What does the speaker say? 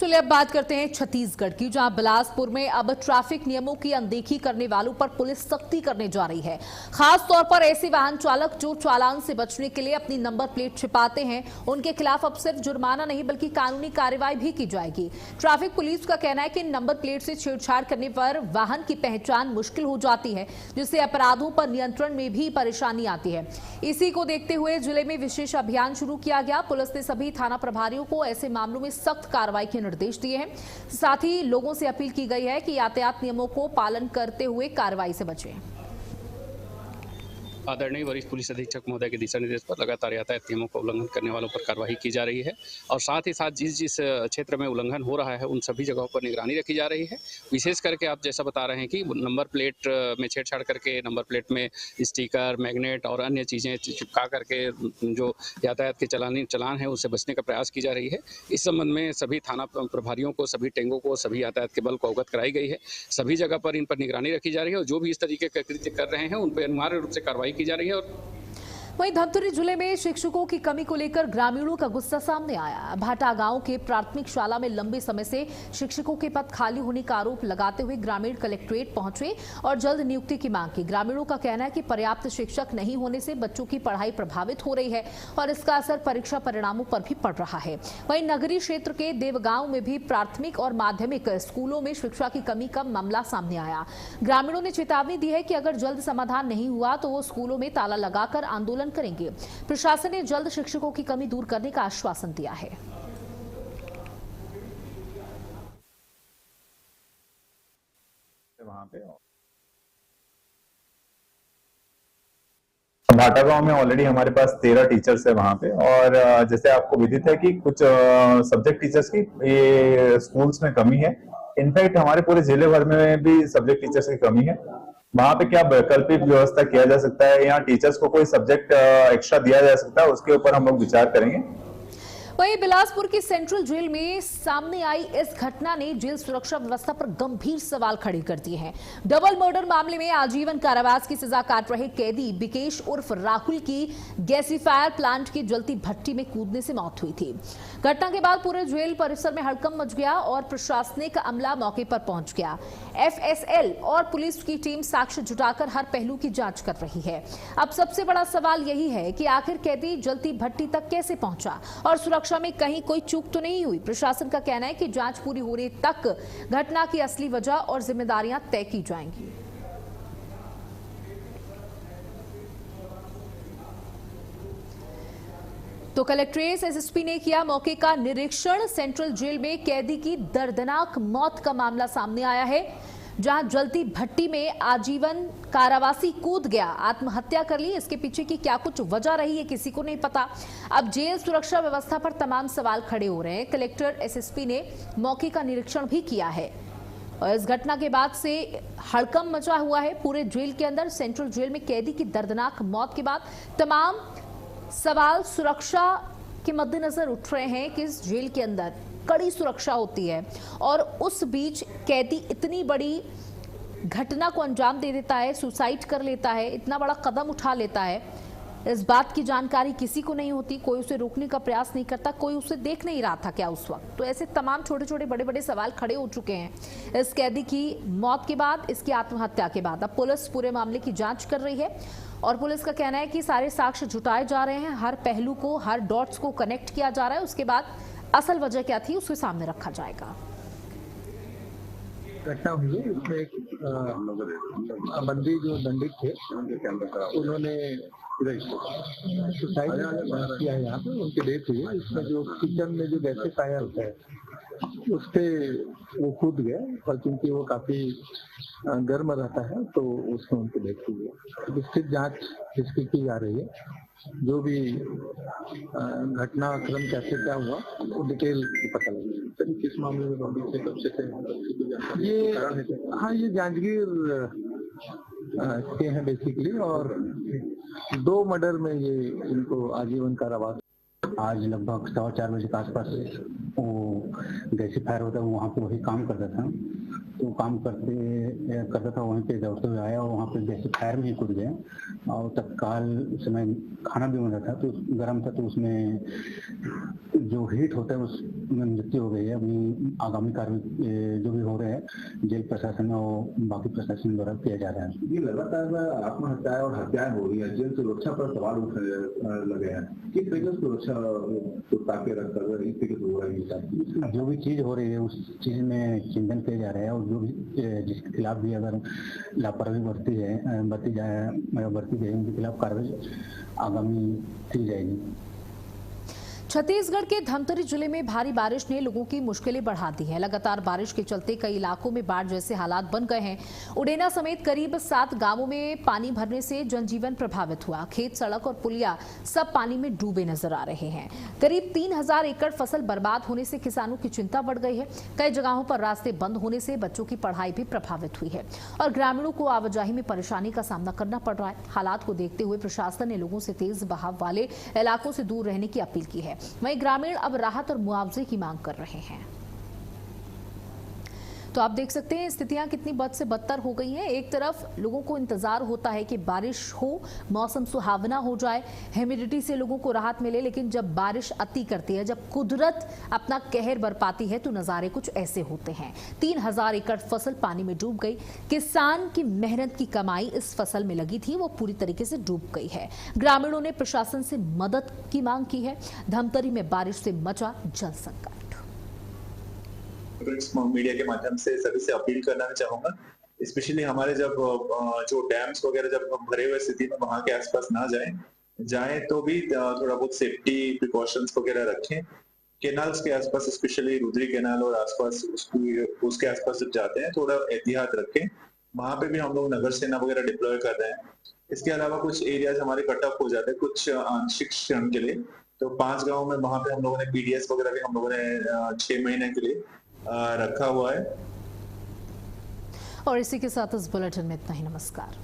चलिए अब बात करते हैं छत्तीसगढ़ की, जहां बिलासपुर में अब ट्रैफिक नियमों की अनदेखी करने वालों पर पुलिस सख्ती करने जा रही है। खास तौर पर ऐसे वाहन चालक जो चालान से बचने के लिए अपनी नंबर प्लेट छिपाते हैं, उनके खिलाफ अब सिर्फ जुर्माना नहीं बल्कि कानूनी कार्रवाई भी की जाएगी। ट्रैफिक पुलिस का कहना है कि नंबर प्लेट से छेड़छाड़ करने पर वाहन की पहचान मुश्किल हो जाती है, जिससे अपराधों पर नियंत्रण में भी परेशानी आती है। इसी को देखते हुए जिले में विशेष अभियान शुरू किया गया। पुलिस ने सभी थाना प्रभारियों को ऐसे मामलों में सख्त कार्रवाई के निर्देश दिए हैं। साथ ही लोगों से अपील की गई है कि यातायात नियमों को पालन करते हुए कार्रवाई से बचें। आदरणीय वरिष्ठ पुलिस अधीक्षक महोदय के दिशा निर्देश पर लगातार यातायात नियमों का उल्लंघन करने वालों पर कार्रवाई की जा रही है और साथ ही साथ जिस जिस क्षेत्र में उल्लंघन हो रहा है उन सभी जगहों पर निगरानी रखी जा रही है। विशेष करके आप जैसा बता रहे हैं कि नंबर प्लेट में छेड़छाड़ करके नंबर प्लेट में स्टिकर, मैग्नेट और अन्य चीज़ें चिपका करके जो यातायात के चलान है उससे बचने का प्रयास की जा रही है। इस संबंध में सभी थाना प्रभारियों को, सभी टेंगों को, सभी यातायात के बल को अवगत कराई गई है। सभी जगह पर इन पर निगरानी रखी जा रही है और जो भी इस तरीके का कृत्य कर रहे हैं उन पर अनिवार्य रूप से कार्रवाई की जा रही है। और वहीं धमतरी जिले में शिक्षकों की कमी को लेकर ग्रामीणों का गुस्सा सामने आया। भाटा गांव के प्राथमिक शाला में लंबे समय से शिक्षकों के पद खाली होने का आरोप लगाते हुए ग्रामीण कलेक्ट्रेट पहुंचे और जल्द नियुक्ति की मांग की। ग्रामीणों का कहना है कि पर्याप्त शिक्षक नहीं होने से बच्चों की पढ़ाई प्रभावित हो रही है और इसका असर परीक्षा परिणामों पर भी पड़ रहा है। वहीं नगरीय क्षेत्र के देवगांव में भी प्राथमिक और माध्यमिक स्कूलों में शिक्षा की कमी का मामला सामने आया। ग्रामीणों ने चेतावनी दी है कि अगर जल्द समाधान नहीं हुआ तो वो स्कूलों में ताला लगाकर आंदोलन करेंगे। प्रशासन ने जल्द शिक्षकों की कमी दूर करने का आश्वासन दिया है। भाटा गांव में ऑलरेडी हमारे पास 13 टीचर्स है वहां पे, और जैसे आपको विदित है कि कुछ सब्जेक्ट टीचर्स की ये स्कूल्स में कमी है। इनफैक्ट हमारे पूरे जिले भर में भी सब्जेक्ट टीचर्स की कमी है। वहां पे क्या वैकल्पिक व्यवस्था किया जा सकता है या टीचर्स को कोई सब्जेक्ट एक्स्ट्रा दिया जा सकता है, उसके ऊपर हम लोग विचार करेंगे। वहीं बिलासपुर की सेंट्रल जेल में सामने आई इस घटना ने जेल सुरक्षा व्यवस्था पर गंभीर सवाल खड़े कर दिए हैं। डबल मर्डर मामले में आजीवन कारावास की सजा काट रहे कैदी बिकेश उर्फ राहुल की गैसीफायर प्लांट की जलती भट्टी में कूदने से मौत हुई थी। घटना के बाद पूरे जेल परिसर में हड़कंप मच गया और प्रशासनिक अमला मौके पर पहुंच गया। एफएसएल और पुलिस की टीम साक्ष्य जुटाकर हर पहलू की जांच कर रही है। अब सबसे बड़ा सवाल यही है कि आखिर कैदी जलती भट्टी तक कैसे पहुंचा और सुरक्षा में कहीं कोई चूक तो नहीं हुई। प्रशासन का कहना है कि जांच पूरी होने तक घटना की असली वजह और जिम्मेदारियां तय की जाएंगी। तो कलेक्ट्रेट एसएसपी ने किया मौके का निरीक्षण। सेंट्रल जेल में कैदी की दर्दनाक मौत का मामला सामने आया है, जहां जलती भट्टी में आजीवन कारावासी कूद गया, आत्महत्या कर ली। इसके पीछे की क्या कुछ वजह रही है किसी को नहीं पता। अब जेल सुरक्षा व्यवस्था पर तमाम सवाल खड़े हो रहे हैं। कलेक्टर एसएसपी ने मौके का निरीक्षण भी किया है और इस घटना के बाद से हड़कंप मचा हुआ है पूरे जेल के अंदर। सेंट्रल जेल में कैदी की दर्दनाक मौत के बाद तमाम सवाल सुरक्षा के मद्देनजर उठ रहे हैं कि इस जेल के अंदर कड़ी सुरक्षा होती है और उस बीच कैदी इतनी बड़ी घटना को अंजाम दे देता है, सुसाइड कर लेता है, इतना बड़ा कदम उठा लेता है। इस बात की जानकारी किसी को नहीं होती, कोई उसे रोकने का प्रयास नहीं करता, कोई उसे देख नहीं रहा था क्या उस वक्त। तो ऐसे तमाम छोटे छोटे बड़े बड़े सवाल खड़े हो चुके हैं इस कैदी की मौत के बाद, इसकी आत्महत्या के बाद। अब पुलिस पूरे मामले की जांच कर रही है और पुलिस का कहना है कि सारे साक्ष्य जुटाए जा रहे हैं, हर पहलू को, हर डॉट्स को कनेक्ट किया जा रहा है। उसके बाद असल वजह क्या थी उसके सामने रखा जाएगा। घटना हुई है, इसमें एक बंदी जो दंडित थे उन्होंने सुसाइड किया है। यहाँ पे उनकी डेथ हुई है। इसमें जो किचन में जो गैसीफायर होता है उस पे वो कूद गए और क्योंकि वो काफी गर्म रहता है तो उसमें उनकी डेथ हुई है। विस्तृत जांच इसकी की जा रही है। जो भी घटनाक्रम कैसे क्या हुआ वो डिटेल पता लगेगा। किस मामले में बॉडी से कब से ये हाँ ये जांजगीर के हैं बेसिकली, और 2 मर्डर में ये इनको आजीवन कारावास। आज लगभग 4:15 बजे के आसपास वो गैसीफायर होता है, वहाँ पे वही काम करता था। तो काम करता था, वहीं पे दौड़ते हुए आया और वहाँ पे गैसीफायर में ही कूद गया और तत्काल उस समय खाना भी बन रहा था तो गर्म था, तो उसमें जो हीट होता है उस मृत्यु हो गई है। अभी आगामी कार्य जो भी हो रहे हैं जेल प्रशासन और बाकी प्रशासन द्वारा किया जा रहा है। ये लगातार आत्महत्याएं और हत्याएं हो रही है, जेल सुरक्षा पर सवाल उठने लगे हैं। किस तरह की सुरक्षा को ताके रखकर इस तरीके से हो रही है? जो भी चीज हो रही है उस चीज में चिंतन किया जा रहा है, और जो भी जिसके खिलाफ भी अगर लापरवाही बरती गई उनके खिलाफ कार्रवाई आगामी की जाएगी। छत्तीसगढ़ के धमतरी जिले में भारी बारिश ने लोगों की मुश्किलें बढ़ा दी हैं। लगातार बारिश के चलते कई इलाकों में बाढ़ जैसे हालात बन गए हैं। उडेना समेत करीब 7 गांवों में पानी भरने से जनजीवन प्रभावित हुआ। खेत, सड़क और पुलिया सब पानी में डूबे नजर आ रहे हैं। करीब 3000 एकड़ फसल बर्बाद होने से किसानों की चिंता बढ़ गई है। कई जगहों पर रास्ते बंद होने से बच्चों की पढ़ाई भी प्रभावित हुई है और ग्रामीणों को आवाजाही में परेशानी का सामना करना पड़ रहा है। हालात को देखते हुए प्रशासन ने लोगों से तेज बहाव वाले इलाकों से दूर रहने की अपील की है। वहीं ग्रामीण अब राहत और मुआवजे की मांग कर रहे हैं। तो आप देख सकते हैं स्थितियां कितनी बद से बदतर हो गई हैं। एक तरफ लोगों को इंतजार होता है कि बारिश हो, मौसम सुहावना हो जाए, ह्यूमिडिटी से लोगों को राहत मिले, लेकिन जब बारिश अति करती है, जब कुदरत अपना कहर बरपाती है तो नजारे कुछ ऐसे होते हैं। 3000 एकड़ फसल पानी में डूब गई। किसान की मेहनत की कमाई इस फसल में लगी थी, वो पूरी तरीके से डूब गई है। ग्रामीणों ने प्रशासन से मदद की मांग की है। धमतरी में बारिश से मचा जल संकट। मीडिया के माध्यम से सभी से अपील करना चाहूंगा, स्पेशली हमारे जब जो डैम्स वगैरह जब भरे हुए स्थिति में वहां के आसपास ना जाएं तो भी थोड़ा बहुत सेफ्टी प्रिकॉशंस वगैरह रखें। कैनाल्स के आसपास, स्पेशली रुद्री कैनाल और आसपास उसके आसपास जब जाते हैं थोड़ा एहतियात रखें। वहां पे भी हम लोग नगर सेना वगैरह डिप्लॉय कर रहे हैं। इसके अलावा कुछ एरियाज हमारे कट ऑफ हो जाते हैं कुछ आंशिक क्षण के लिए, तो 5 गाँव में वहां पे हम लोगों ने पीडीएस वगैरह भी हम लोगों ने 6 महीने के लिए रखा हुआ है। और इसी के साथ इस बुलेटिन में इतना ही। नमस्कार।